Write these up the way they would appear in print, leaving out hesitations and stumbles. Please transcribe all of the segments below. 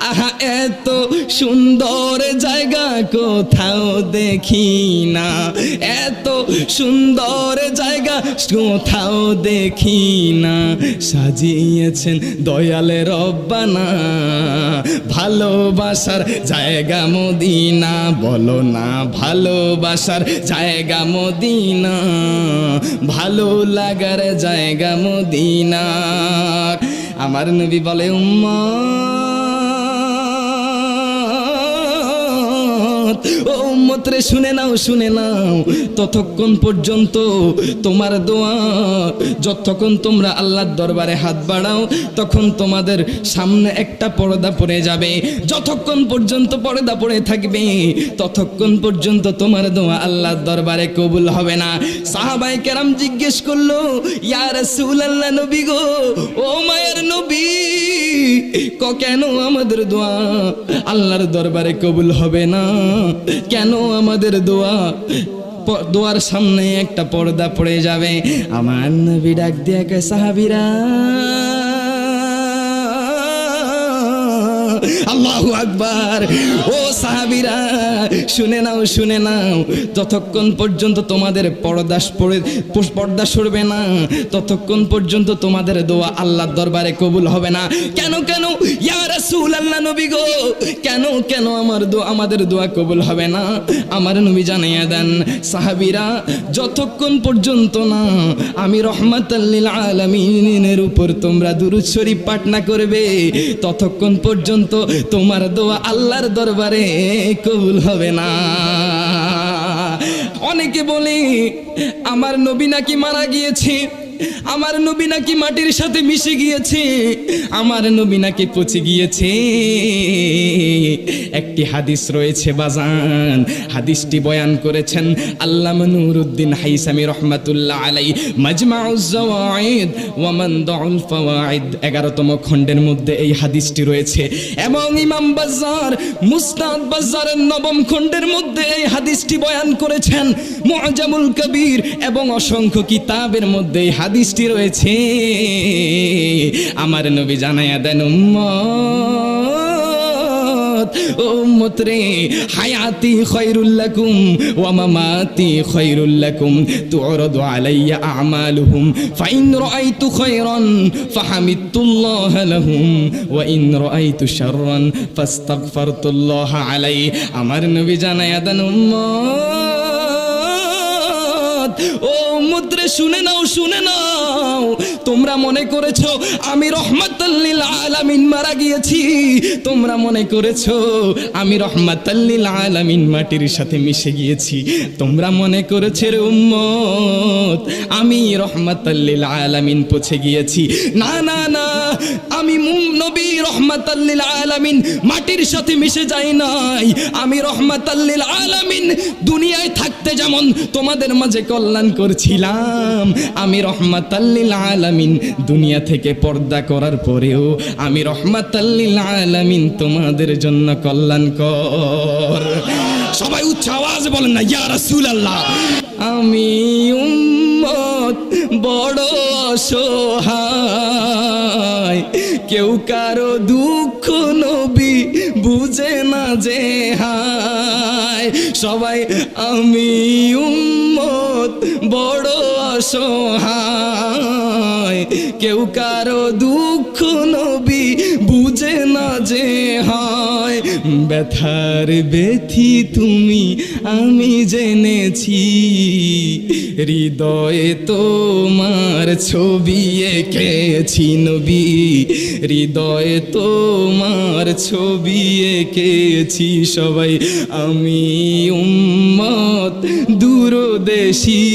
আহা এত সুন্দর জায়গা কোথাও দেখি না, এত সুন্দর জায়গা কোথাও দেখি না, সাজিয়েছেন দয়ালে রব্বানা, ভালোবাসার জায়গা মদিনা, বলো না ভালোবাসার জায়গা মদিনা, ভালো লাগার জায়গা মদিনা। আমার নবী বলে ও উম্মত রে শুনে নাও, শুনে নাও, ততক্ষণ পর্যন্ত তোমার দোয়া, যতক্ষণ তোমরা আল্লাহর দরবারে হাত বাড়াও তখন তোমাদের সামনে একটা পর্দা পড়ে যাবে, যতক্ষণ পর্যন্ত পর্দা পড়ে থাকবে ততক্ষণ পর্যন্ত তোমার দোয়া আল্লাহর দরবারে কবুল হবে না। সাহাবায়ে কেরাম জিজ্ঞেস করলো, ইয়া রাসূলুল্লাহ, নবী গো, ও মায়ের নবী, কেন আমাদের দোয়া আল্লাহর দরবারে কবুল হবে না? কেন আমাদের দোয়ার সামনে একটা পর্দা পড়ে যাবে? আমার নবী ডাক দিয়ে কয়, সাহাবীরা, আল্লাহু আকবার, ও সাহাবীরা শুনে নাও, শুনে নাও, যতক্ষণ পর্যন্ত তোমাদের পর্দা সরবে না ততক্ষণ পর্যন্ত তোমাদের দোয়া আল্লাহর দরবারে কবুল হবে না। কেন কেন ইয়া রাসূলুল্লাহ, নবী গো, কেন কেন আমাদের দোয়া কবুল হবে না? আমার নবী জানিয়ে দেন, সাহাবীরা, যতক্ষণ পর্যন্ত না আমি রহমাতাল লিল আলামিনের উপর তোমরা দুরূদ শরীফ পাঠ না করবে ততক্ষণ পর্যন্ত তোমার দোয়া আল্লাহর দরবারে কবুল হবে না। অনেকে বলে আমার নবী নাকি মারা গিয়েছে, আমার নবী নাকি মাটির সাথে মিশে গিয়েছে, আমার নবী নাকি পচে গিয়েছে। একটি হাদিস রয়েছে বাজান, হাদিসটি বয়ান করেছেন আল্লামা নুরউদ্দিন হাইসামি রাহমাতুল্লাহ আলাইহি, মাজমাউজ যাওয়াইদ ওয়া মানদাউল ফাওয়াইদ 11তম খণ্ডের মধ্যে এই হাদিসটি রয়েছে, এবং ইমাম বাজ্জার মুসনাদ বাজ্জারের 9ম খণ্ডের মধ্যে এই হাদিসটি বয়ান করেছেন, মুআজামুল কবির এবং অসংখ্য কিতাবের মধ্যে এই হাদিসটি রয়েছে। আমার নবী জানায়া দেন, উম্মত রে, হায়াতি খায়রুল লাকুম ওয়া মামাতি খায়রুল লাকুম, তুরাদু আলাইয়া আমালুহুম, ফাইন রাআইতু খায়রান ফাহামিদতুল্লাহ লাহুম, ওয়া ইন রাআইতু শাররান ফাস্তাগফারতুল্লাহ আলাইহি। আমার নবী জানায়া দেন, ও উম্মত রে, শুনে নাও, শুনে নাও, তোমরা মনে করেছো আমি রহমাতাল লিল আলামিন মারা গিয়েছি, তোমরা মনে করেছো আমি রহমাতাল লিল আলামিন মাটির সাথে মিশে গিয়েছি, তোমরা মনে করেছো রে উম্মত আমি রহমাতাল লিল আলামিন পৌঁছে গিয়েছি। না না না, আমি নবী রহমাতাল লিল আলামিন মাটির সাথে মিশে যাই নাই, আমি রহমাতাল লিল আলামিন দুনিয়ায় থাকতে যেমন তোমাদের মাঝে কল্যাণ করছিলাম, আমি রহমাতাল লিল আলামিন দুনিয়া থেকে পর্দা করার পরেও আমি রহমাতাল লিল আলামিন তোমাদের জন্য কল্যাণকর। সবাই উচ্চ আওয়াজ বলেন না, ইয়া রাসূলুল্লাহ। আমি উম্মত বড় অসহায়, কেউ কারো দুঃখ নবী বুঝে না যে হায়। সবাই আমি উম্মত বড় অসহায়, কেউ কারো দুঃখ নবী বুঝে না যে হয়। ব্যথার ব্যথি তুমি আমি জেনেছি, হৃদয়ে তোমার ছবি এঁকেছি নবী, হৃদয়ে তোমার ছবি এঁকেছি। সবাই আমি উম্মত দূরদেশী,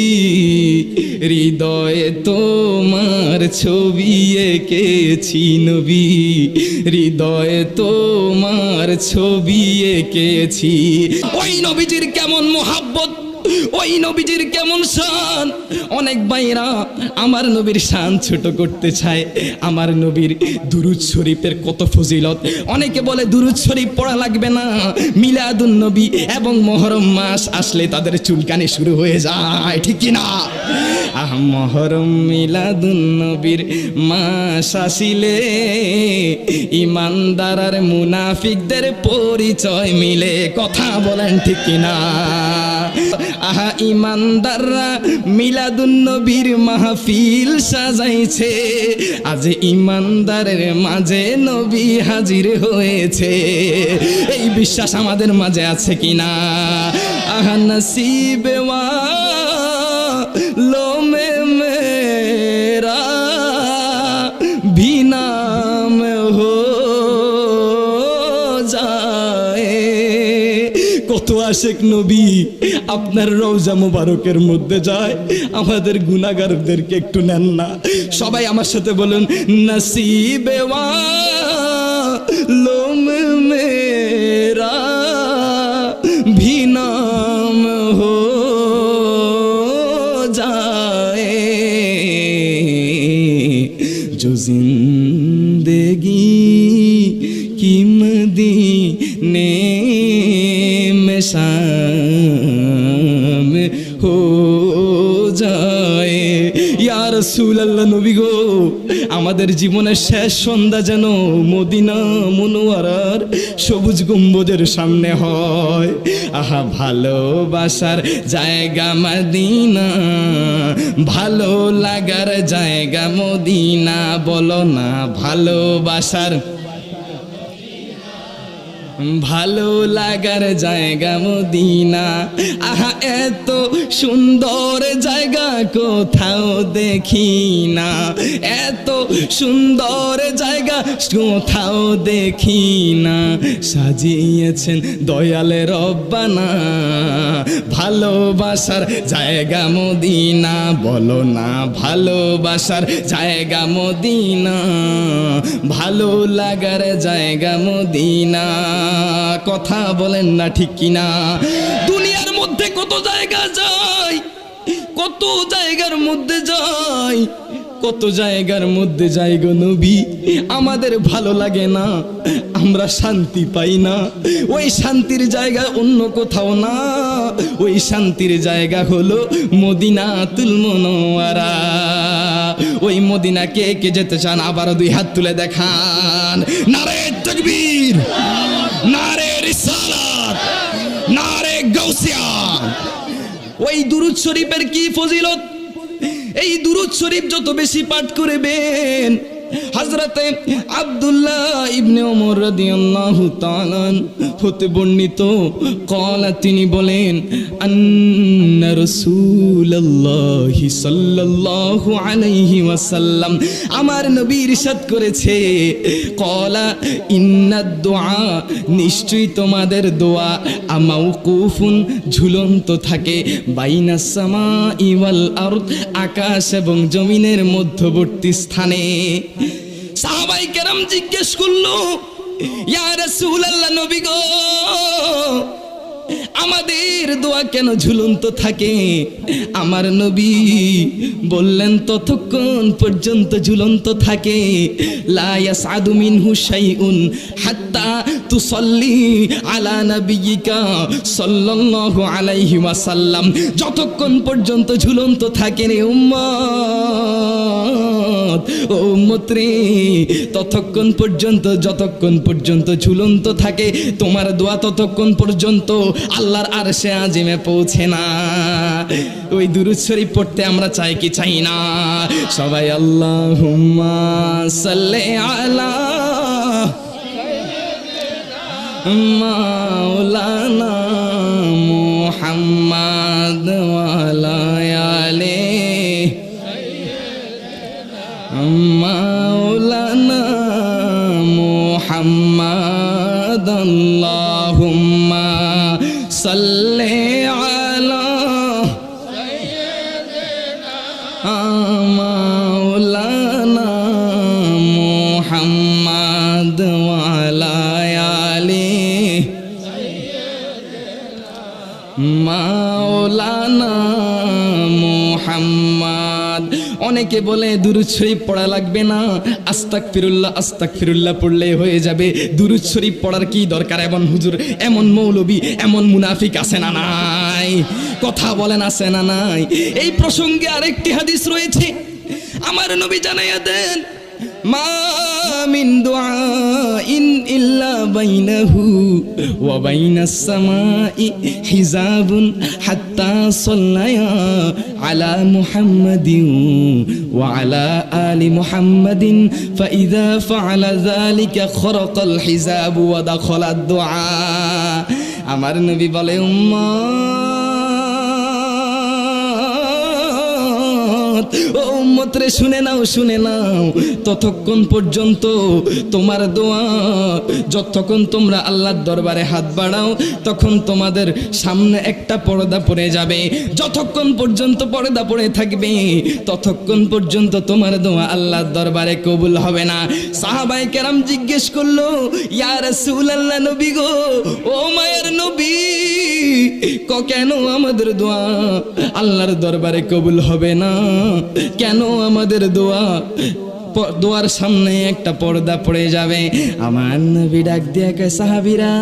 হৃদয়ে তোমার ছবি এঁকেছি নবী, হৃদয়ে তোমার ছবি এঁকেছি। ওই নবীজির কেমন মোহাব্বত, ওই নবীজির কেমন শান। অনেক ভাইরা আমার নবীর শান ছোট করতে চায়, আমার নবীর দুরূদ শরীফের কত ফজিলত। অনেকে বলে দুরূদ শরীফ পড়া লাগবে না, মিলাদুন নবী এবং মুহররম মাস আসলে তাদের চুলকানি শুরু হয়ে যায়, ঠিক কি না? মহরম মিলাদুন নবীর মাস আসিলে ইমানদার আর মুনাফিকদের পরিচয় মিলে। কথা বলেন ঠিক কিনা? আহা ইমানদাররা মিলাদুন নবীর মাহফিল সাজাইছে, আজ ইমানদারের মাঝে নবী হাজির হয়েছে। এই বিশ্বাস আমাদের মাঝে আছে কিনা? আহা নসিবে লো মে মেরা ভি নাম হো যায়। কত আশেক নবী আপনার রওজা মুবারকের মধ্যে যায়, আমাদের গুনাহগারদেরকে একটু নেন না। সবাই আমার সাথে বলুন, নসিবে লো মে মেরা ভি নাম হো যায়, जो जिंदगी की मदीने में शाम हो যায়। ইয়া রাসূলুল্লাহ, নবী গো, আমাদের জীবনের শেষ সন্ধ্যা যেন মদিনা মুনওয়ারার সবুজ গম্বুজের সামনে হয়। আহা ভালোবাসার জায়গা মদিনা, ভালো লাগার জায়গা মদিনা, বলো না ভালোবাসার ভালো লাগার জায়গা মদিনা। আহা এত সুন্দর জায়গা কোথাও দেখি না, এত সুন্দর জায়গা কোথাও দেখি না, সাজিয়েছেন দয়ালে রব্বানা ভালোবাসার জায়গা মদিনা, বলো না ভালোবাসার জায়গা মদিনা, ভালো লাগার জায়গা মদিনা। কথা বলেন না ঠিক কিনা? দুনিয়ার মধ্যে কত জায়গা যায়, কত জায়গার মধ্যে যায়, কত জায়গার মধ্যে যাই গো নবী, আমাদের ভালো লাগে না, আমরা শান্তি পাই না। ওই শান্তির জায়গা অন্য কোথাও না, ওই শান্তির জায়গা হলো মদিনাতুল মুনওয়ারা। ওই মদিনা কে কে যেতে চান আবার দুই হাত তুলে দেখান। নারে তাকবীর, নারে রিসালাত, নারে গাউসিয়া। ওই দুরূদ শরীফের কি ফজিলত! এই দুরূদ শরীফ যত বেশি পাঠ করবেন, হযরতে আব্দুল্লাহ ইবনে ওমর রাদিয়াল্লাহু তাআলা হতে বর্ণিত, ক্বালা তিনি বলেন, আন্না রাসূলুল্লাহি সাল্লাল্লাহু আলাইহি ওয়াসাল্লাম, আমার নবী ইরশাদ করেছে, ক্বালা ইন্নাদ দুআ, নিশ্চয়ই তোমাদের দোয়া, আমাওকুফুন, ঝুলন্ত থাকে, বাইনাস সামাই ওয়াল আরদ, আকাশ এবং জমিনের মধ্যবর্তী স্থানে। সাহাবায়ে কেরাম জিজ্ঞেস করলো, ইয়া রাসূলুল্লাহ, নবী গো, আমাদের দোয়া কেন ঝুলন্ত থাকে? আমার নবী বললেন, ততক্ষণ পর্যন্ত ঝুলন্ত থাকে, লা ইয়াসআদু মিনহু শাইউন হাত্তা তুসাল্লি আলা নাবিয়িকা সাল্লাল্লাহু আলাইহি ওয়াসাল্লাম, যতক্ষণ পর্যন্ত ঝুলন্ত থাকে রে উম্মত, ও উম্মত রে, ততক্ষণ পর্যন্ত, যতক্ষণ পর্যন্ত ঝুলন্ত থাকে তোমার দোয়া, ততক্ষণ পর্যন্ত আল্লাহর আরশে আজিমে পৌঁছে না। ওই দুরূদ শরীফ পড়তে আমরা চাই কি চাই না? সবাই আল্লাহুম্মা সাল্লি আলা মাওলানা মুহাম্মাদ ওয়া আলা আলিহি মাওলানা মুহাম্মাদ, আল্লাহুম্মা সাল্লি আলা মাওলানা মুহাম্মাদ ওয়া আলা আলিহি মাওলানা মুহাম্মাদ। অনেক অনেকে বলে দুরূদ শরীফ পড়া লাগবে না, আস্তাগফিরুল্লাহ পড়লে হয়ে যাবে, দুরূদ শরীফ পড়ার কি দরকার? এমন হুজুর, এমন মৌলবী, এমন মুনাফিক আছে না নাই? কথা বলেন আছে না নাই? এই প্রসঙ্গে আরেকটি হাদিস রয়েছে, আমার নবী জানাইয়া দেন, মা মিন দুআইন ইল্লা বাইনাহু ওয়া বাইনাস সামাই হিজাবুন হাত্তা সাল্লায়া আলা মুহাম্মাদিন ওয়া আলা আলি মুহাম্মাদিন ফাইযা ফাআলা যালিকা খরাকাল হিজাব ওয়া দাখালাদ দুআ। আমার নবী বলে, ও উম্মত রে, শুনে নাও, ততক্ষণ পর্যন্ত তোমার দোয়া, যতক্ষণ তোমরা আল্লাহর দরবারে হাত বাড়াও তখন তোমাদের সামনে একটা পর্দা পড়ে যাবে। যতক্ষণ পর্যন্ত পর্দা পড়ে থাকবে ততক্ষণ পর্যন্ত তোমার দোয়া আল্লাহর দরবারে কবুল হবে না। সাহাবায়ে কেরাম জিজ্ঞেস করলো, ইয়া রাসূলুল্লাহ, নবী গো, ও মায়ের নবী, কেন আমাদের দোয়া আল্লাহর দরবারে কবুল হবে না? কেন আমাদের দোয়ার সামনে একটা পর্দা পড়ে যাবে? আমার নবী ডাক দিয়ে কয়, সাহাবীরা,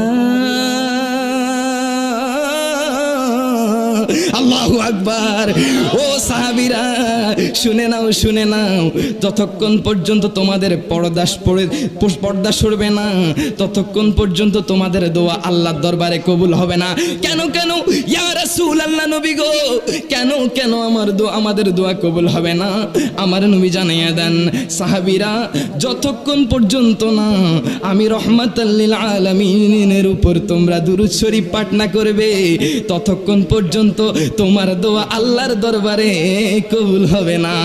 আল্লাহু আকবার, ও সাহাবীরা, শুনে নাও, যতক্ষণ পর্যন্ত তোমাদের পর্দা সরবে না ততক্ষণ পর্যন্ত তোমাদের দোয়া আল্লাহর দরবারে কবুল হবে না। কেন ইয়া রাসূলুল্লাহ, নবী গো, কেন আমাদের দোয়া কবুল হবে না? আমার নবী জানাইয়া দেন, সাহাবীরা, যতক্ষণ পর্যন্ত না আমি রাহমাতাল লিল আলামিনের উপর তোমরা দুরূদ শরীফ পাঠ না করবে ততক্ষণ পর্যন্ত তোমার দোয়া আল্লাহর দরবারে কবুল হবে না।